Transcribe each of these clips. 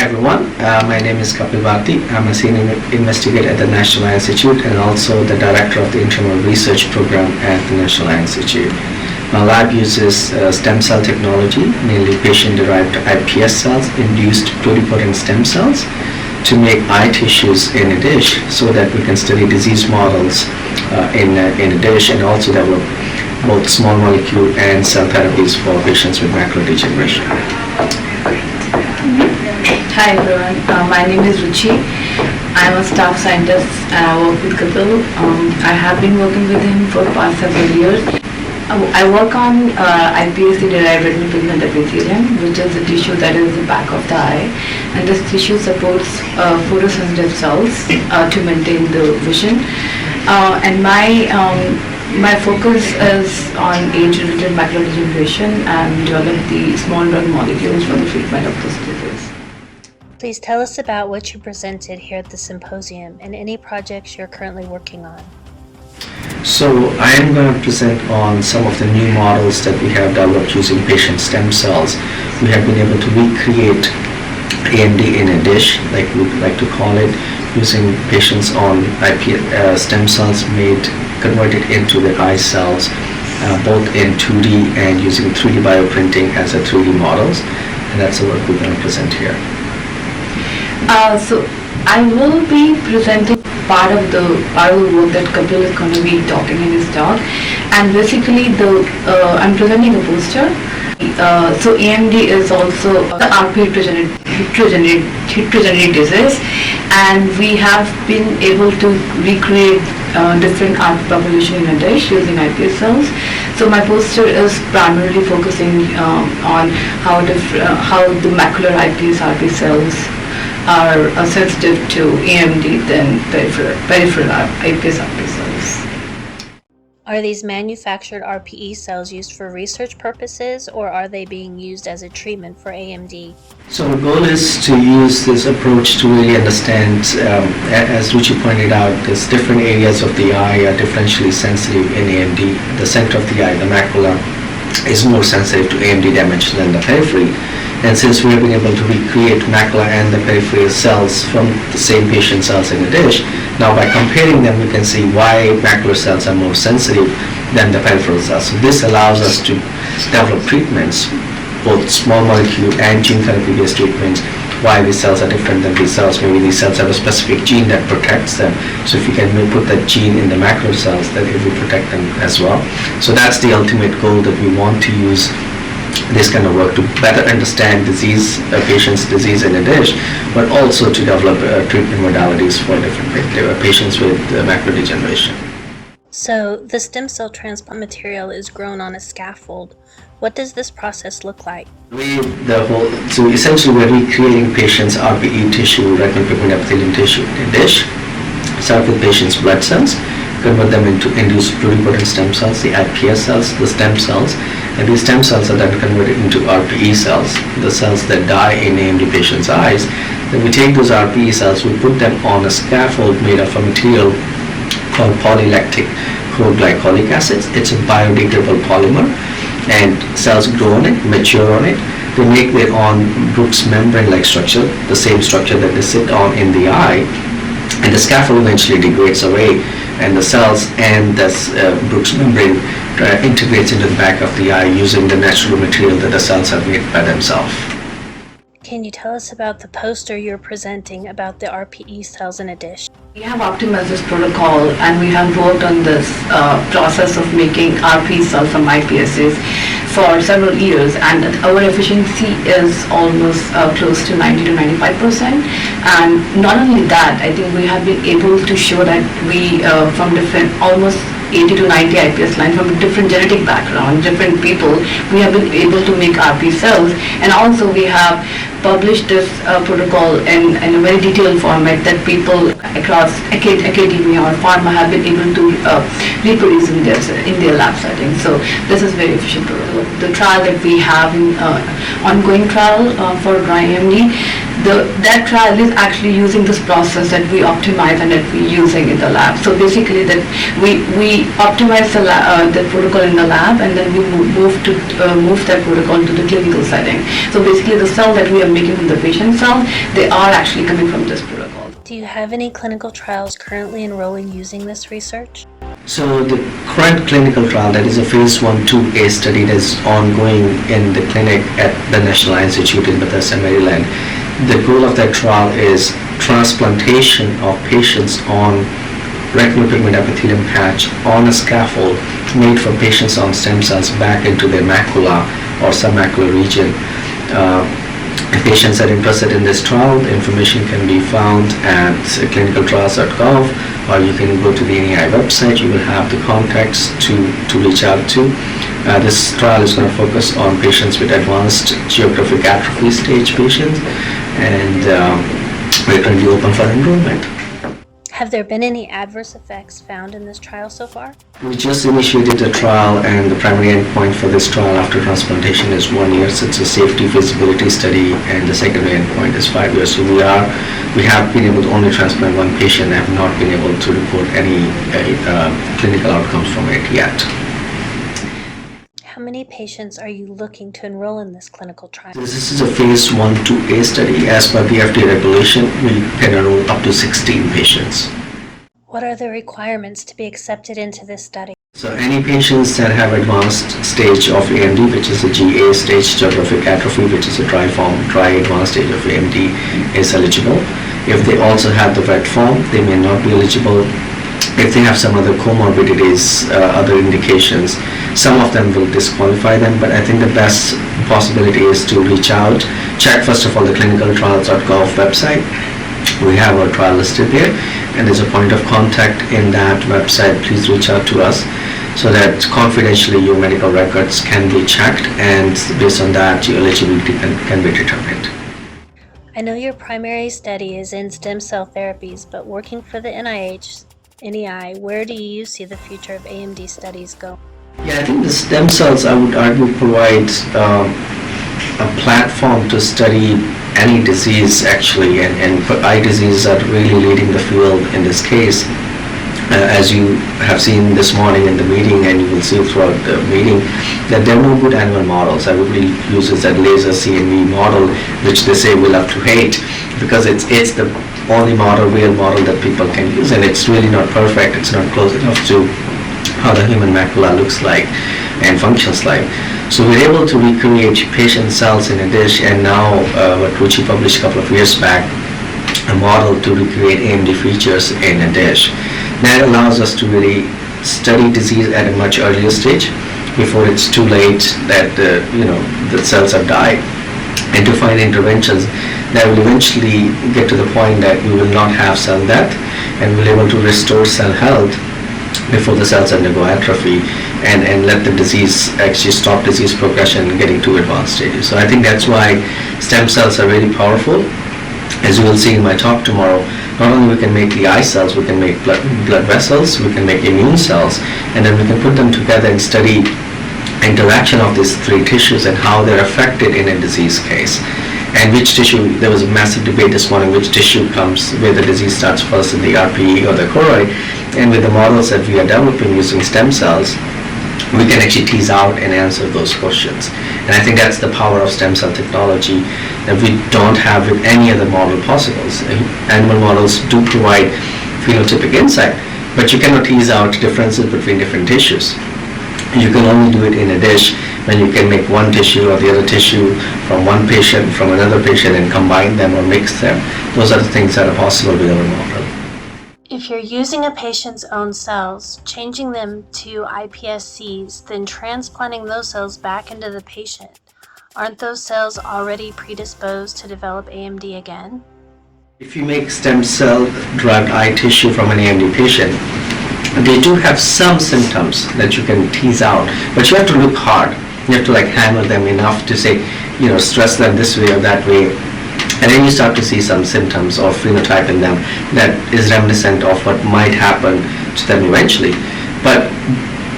everyone. My name is Kapil Bharti. I'm a senior investigator at the National Eye Institute and also the director of the Internal Research Program at the National Eye Institute. My lab uses stem cell technology, mainly patient-derived RPE cells, induced pluripotent stem cells, to make eye tissues in a dish so that we can study disease models in a dish and also develop both small molecule and cell therapies for patients with macular degeneration. Hi everyone, my name is Ruchi. I'm a staff scientist and I work with Kapil. I have been working with him for the past several years. I work on iPSC-derived retinal pigment epithelium, which is the tissue that is the back of the eye. And this tissue supports photosensitive cells to maintain the vision. And my focus is on age-related macular degeneration and develop the small drug molecules for the treatment of this disease. Please tell us about what you presented here at the symposium and any projects you're currently working on. So I am going to present on some of the new models that we have developed using patient stem cells. We have been able to recreate AMD in a dish, like we like to call it, using patients on stem cells converted into the eye cells, both in 2D and using 3D bioprinting as a 3D models. And that's the work we're going to present here. So I will be presenting part of the work that Kapil is going to be talking in his talk, and basically I'm presenting a poster. So AMD is also the RPE heterogeneity disease, and we have been able to recreate different RPE population in a dish using iPS cells. So my poster is primarily focusing on how the macular iPS RPE cells are sensitive to AMD than peripheral iPS RPE cells. Are these manufactured RPE cells used for research purposes, or are they being used as a treatment for AMD? So the goal is to use this approach to really understand, as Ruchi pointed out, there's different areas of the eye are differentially sensitive in AMD. The center of the eye, the macula, is more sensitive to AMD damage than the periphery. And since we have been able to recreate macula and the peripheral cells from the same patient cells in a dish, now by comparing them we can see why macular cells are more sensitive than the peripheral cells. So this allows us to develop treatments, both small molecule and gene therapy based treatments, why these cells are different than these cells. Maybe these cells have a specific gene that protects them. So if you can put that gene in the macular cells, then it will protect them as well. So that's the ultimate goal, that we want to use this kind of work to better understand patient's disease in a dish, but also to develop treatment modalities for different patients with macular degeneration. So the stem cell transplant material is grown on a scaffold. What does this process look like? So essentially we're recreating patients' RPE tissue, retinal pigment epithelium tissue in a dish. Start with patients' blood cells, convert them into induced pluripotent stem cells, the RPE cells, the stem cells, and these stem cells are then converted into RPE cells, the cells that die in AMD patients' eyes. Then we take those RPE cells, we put them on a scaffold made of a material called polylactic glycolic acid. It's a biodegradable polymer, and cells grow on it, mature on it. They make their own Brooks membrane-like structure, the same structure that they sit on in the eye, and the scaffold eventually degrades away, and the cells and this Brooks membrane integrates into the back of the eye using the natural material that the cells have made by themselves. Can you tell us about the poster you're presenting about the RPE cells in a dish? We have optimized this protocol, and we have worked on this process of making RPE cells from iPSCs for several years, and our efficiency is almost close to 90 to 95%. And not only that, I think we have been able to show that we, from different, almost 80 to 90 iPS lines from different genetic background, different people, we have been able to make RPE cells. And also we have published this protocol in a very detailed format that people across academia or pharma have been able to reproduce in their lab setting. So this is very efficient protocol. The trial that we have, ongoing trial for dry AMD, that trial is actually using this process that we optimize and that we're using in the lab. So basically that we optimize the protocol in the lab, and then we move that protocol to the clinical setting. So basically the cell that we have making from the patient cell, they are actually coming from this protocol. Do you have any clinical trials currently enrolling using this research? So the current clinical trial, that is a phase 1/2A study that is ongoing in the clinic at the National Eye Institute in Bethesda, Maryland. The goal of that trial is transplantation of patients on retinal pigment epithelium patch on a scaffold made from patients on stem cells back into their macula or submacular region. If patients are interested in this trial, the information can be found at clinicaltrials.gov, or you can go to the NEI website. You will have the contacts to reach out to. This trial is going to focus on patients with advanced geographic atrophy stage patients, and we're currently open for enrollment. Have there been any adverse effects found in this trial so far? We just initiated the trial, and the primary endpoint for this trial after transplantation is 1 year. So it's a safety feasibility study, and the secondary endpoint is 5 years. So we have been able to only transplant one patient and have not been able to report any clinical outcomes from it yet. How many patients are you looking to enroll in this clinical trial? This is a phase 1/2A study. As per the FDA regulation, we can enroll up to 16 patients. What are the requirements to be accepted into this study? So any patients that have advanced stage of AMD, which is a GA stage, geographic atrophy, which is a dry form, dry advanced stage of AMD, is eligible. If they also have the wet form, they may not be eligible. If they have some other comorbidities, other indications, some of them will disqualify them, but I think the best possibility is to reach out, check first of all the clinicaltrials.gov website. We have our trial listed there, and there's a point of contact in that website. Please reach out to us so that confidentially your medical records can be checked, and based on that your eligibility can be determined. I know your primary study is in stem cell therapies, but working for the NEI, where do you see the future of AMD studies go? Yeah, I think the stem cells, I would argue, provide a platform to study any disease actually, and eye diseases are really leading the field in this case. As you have seen this morning in the meeting, and you will see throughout the meeting, that there are no good animal models. I would really use this that laser CNV model, which they say we love to hate, because it's the only model, real model that people can use, and it's really not perfect. It's not close enough to how the human macula looks like and functions like. So we're able to recreate patient cells in a dish, and now what Ruchi published a couple of years back, a model to recreate AMD features in a dish. That allows us to really study disease at a much earlier stage, before it's too late that the cells have died, and to find interventions that will eventually get to the point that we will not have cell death, and we'll be able to restore cell health before the cells undergo atrophy, and let the disease actually stop disease progression getting to advanced stages. So I think that's why stem cells are really powerful. As you will see in my talk tomorrow, not only we can make the eye cells, we can make blood vessels, we can make immune cells, and then we can put them together and study interaction of these three tissues and how they're affected in a disease case. And which tissue, there was a massive debate this morning, which tissue comes, where the disease starts first, in the RPE or the choroid. And with the models that we are developing using stem cells, we can actually tease out and answer those questions. And I think that's the power of stem cell technology that we don't have with any other model possibles. Animal models do provide phenotypic insight, but you cannot tease out differences between different tissues. You can only do it in a dish when you can make one tissue or the other tissue from one patient, from another patient, and combine them or mix them. Those are the things that are possible with our model. If you're using a patient's own cells, changing them to iPSCs, then transplanting those cells back into the patient, aren't those cells already predisposed to develop AMD again? If you make stem cell-derived eye tissue from an AMD patient, they do have some symptoms that you can tease out, but you have to look hard. You have to hammer them enough to say, stress them this way or that way. And then you start to see some symptoms or phenotype in them that is reminiscent of what might happen to them eventually. But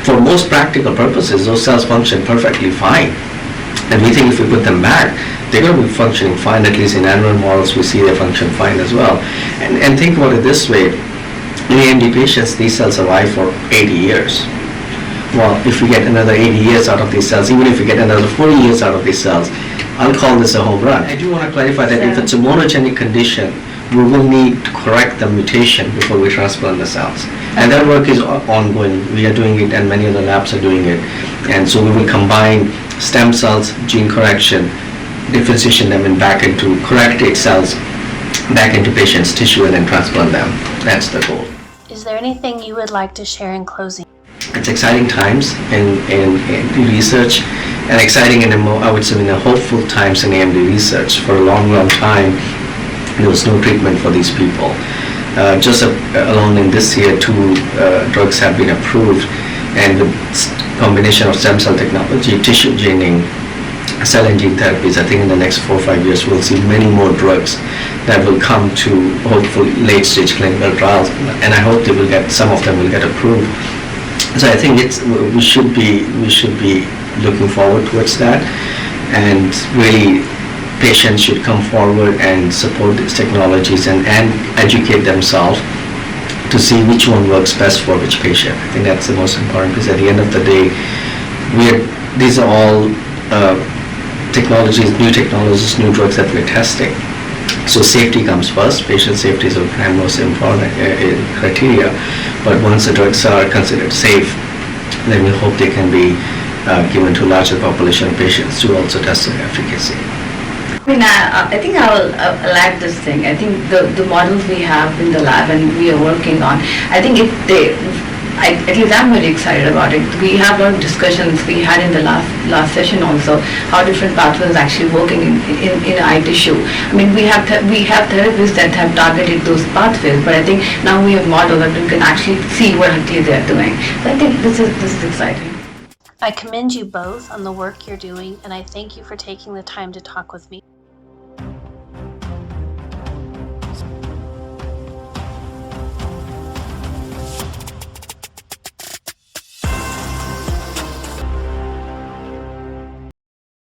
for most practical purposes, those cells function perfectly fine. And we think if we put them back, they're going to be functioning fine. At least in animal models, we see they function fine as well. And think about it this way. In AMD patients, these cells survive for 80 years. well, if we get another 80 years out of these cells, even if we get another 40 years out of these cells, I'll call this a home run. I do want to clarify that if it's a monogenic condition, we will need to correct the mutation before we transplant the cells. And that work is ongoing. We are doing it and many other labs are doing it. And so we will combine stem cells, gene correction, differentiation them and back into corrected cells, back into patients' tissue and then transplant them. That's the goal. Is there anything you would like to share in closing? It's exciting times in research and exciting in I would say in a hopeful times in AMD research. For a long, long time, there was no treatment for these people. Just alone in this year, 2 drugs have been approved, and with combination of stem cell technology, tissue gening, cell and gene therapies, I think in the next 4 or 5 years we'll see many more drugs that will come to hopefully late stage clinical trials, and I hope some of them will get approved. So I think we should be looking forward towards that, and really patients should come forward and support these technologies and educate themselves to see which one works best for which patient. I think that's the most important, because at the end of the day, these are all new technologies, new drugs that we're testing. So safety comes first. Patient safety is the most important criteria. But once the drugs are considered safe, then we hope they can be given to a larger population of patients to also test their efficacy. I think I'll add this thing. I think the models we have in the lab and we are working on, I think at least I'm very excited about it. We have a lot of discussions we had in the last session also, how different pathways are actually working in eye tissue. I mean, we have therapists that have targeted those pathways, but I think now we have models that we can actually see what actually they're doing. So I think this is exciting. I commend you both on the work you're doing, and I thank you for taking the time to talk with me.